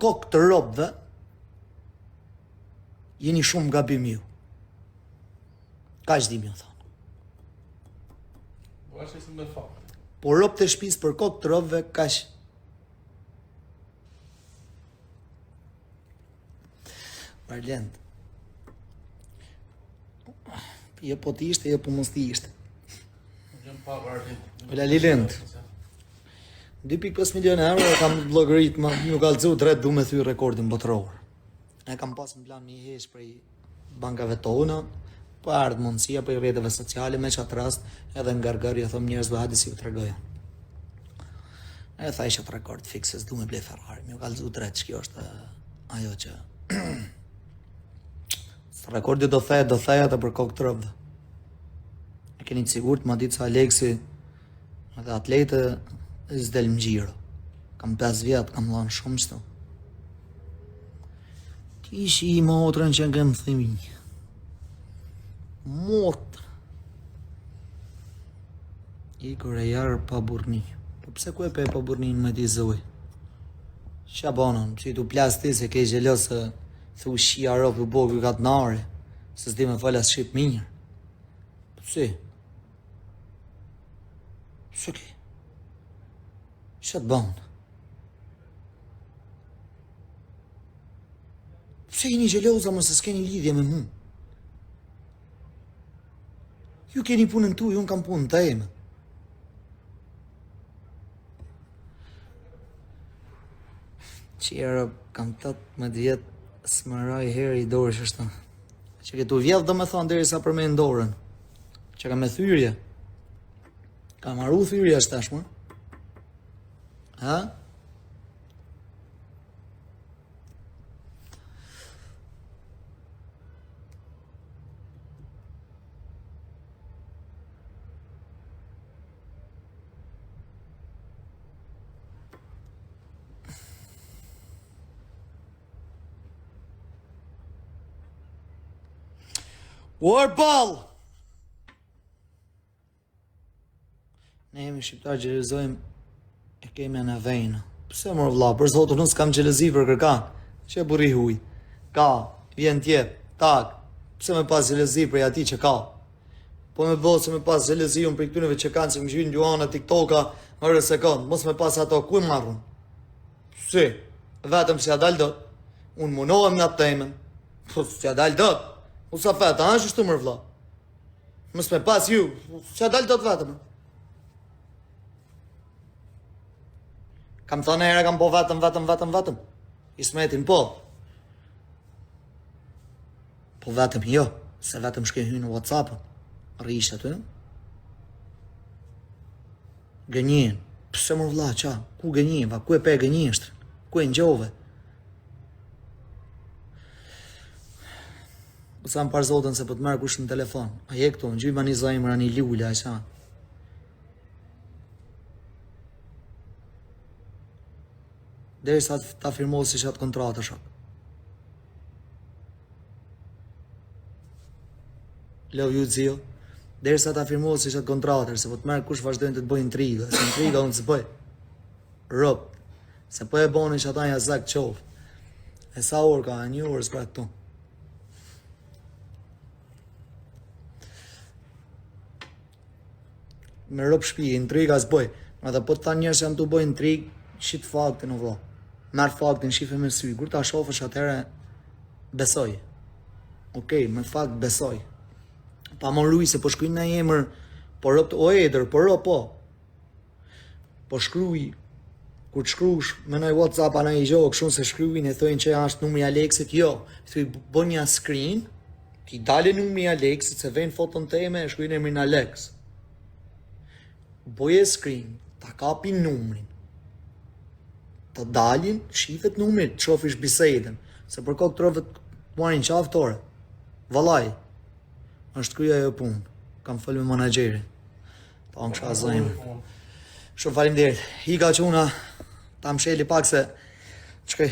kokë të robëve, jeni shumë gabim ju. Ka që dimi, thonë. Po robë të shpisë për kokë të robëve, ka që. Barlend. Je po t'ishte, je po mos t'ishte. Ola Lilend. 2.5 milion euro kam logaritma, nuk alëzu drejt du me thy rekordin botëror. E kam pas në plan një hesh prej bankave tona, po ardhë mundësia për rrjeteve sociale me qatë rast edhe në gargarja thëm njerëzve hadi si u të regoja. E tha isha të rekord fikses, du me ble Ferrari, nuk alëzu drejt që kjo është ajo që... Rekordi do theja dhe për kokë të rëvë. E keni të sigurt, ma ditë sa Aleksi dhe atlete s'del më gjiro. Kam 5 vjetë, kam lanë shumë qëto. Ti ishi i motrën që nga më thimi. Motrë. I kërë e jarë pa burni. Po pse ku e pe pa burnin me ti zoj? Qa banon, që i tu plas ti se ke gjelosë thu shia ropë u bogu i katë nare, se s'di me falas shqip minjër. Si? Që ki? Që të banë? Pse i një gjeloza më se s'keni lidhje me mu? Ju keni punën tu, ju në kam punën të eme. Qera kam 18 vjetë, s'mëraj herë i dorë që është. Që këtu vjetë do me thonë deri sa për me ndorën. Që ka me thyrje. Ka maru thyrje është tashmë. Ha? Warball! Ne jemi shqiptar gjelezojmë e kemi në vejnë. Pse mërë vla, për zotë nësë kam gjelezi për kërkan. Që buri huj? Ka, vjen tjetë, tak. Pse me pas gjelezi për ati që ka? Po me bëllë se me pas gjelezi unë për këtyneve që kanë që më gjynë Luana, TikToka, mërë sekund. Mos me pas ato, ku e marrën? Si? Vetëm si adal dot. Unë munohem në atë temen. Po si adal dot. U sa feta, a shtu mërë vla? Mës me pas ju, që dalë do të vetëm? Kam thënë ere, kam po vetëm. Ismetin po. Po vetëm jo, se vetëm shke hy në WhatsApp, rrisht aty. Gënjën, pëse mërë vla, qa? Ku gënjën, va, ku e pe gënjështër? Ku e njove? Sa më parë zotën se po të merë kush në telefon. A je këtu, në gjyma një zajmëra një lullë, a qa? Deri sa të afirmohë si qatë kontratë, shok. Love you, Zio. Deri sa të afirmohë si qatë kontratër, se po të merë kush vazhdojnë të të bëjnë intriga. Se intriga unë të bëj. Ropë. Se po e bonin që ata një azak qovë. E sa orë ka, një orë s'ka këtu. Me ropë shpi, intriga s'boj. Ma dhe po të ta njerës që janë të boj intrig, shqit faktin o vlo. Merë faktin, shife me sy. Kur ta shofë që atëre, besoj. Okej, me fakt besoj. Pa më rruj se po shkruj në emër, po ropë o edër, po ropë po. Po shkruj, kur të shkrush, me nëj WhatsApp ana i gjohë, këshun se shkrujin e thojnë që ashtë numri Aleksit, jo. Thuj, bo një screen, ti dale numri Aleksit, se vejnë foton të eme, e shkrujnë emrin Alex. Boje screen, ta kapin numrin, të dalin, shifet numrit, të shofish biseden, se për kokë të rëve të marin qaftore. Valaj, është kryja jo punë, kam fëllë me managerin, ta më kësha zajmë. Shumë falim derit, hika që una, ta më sheli pak se, qëkaj,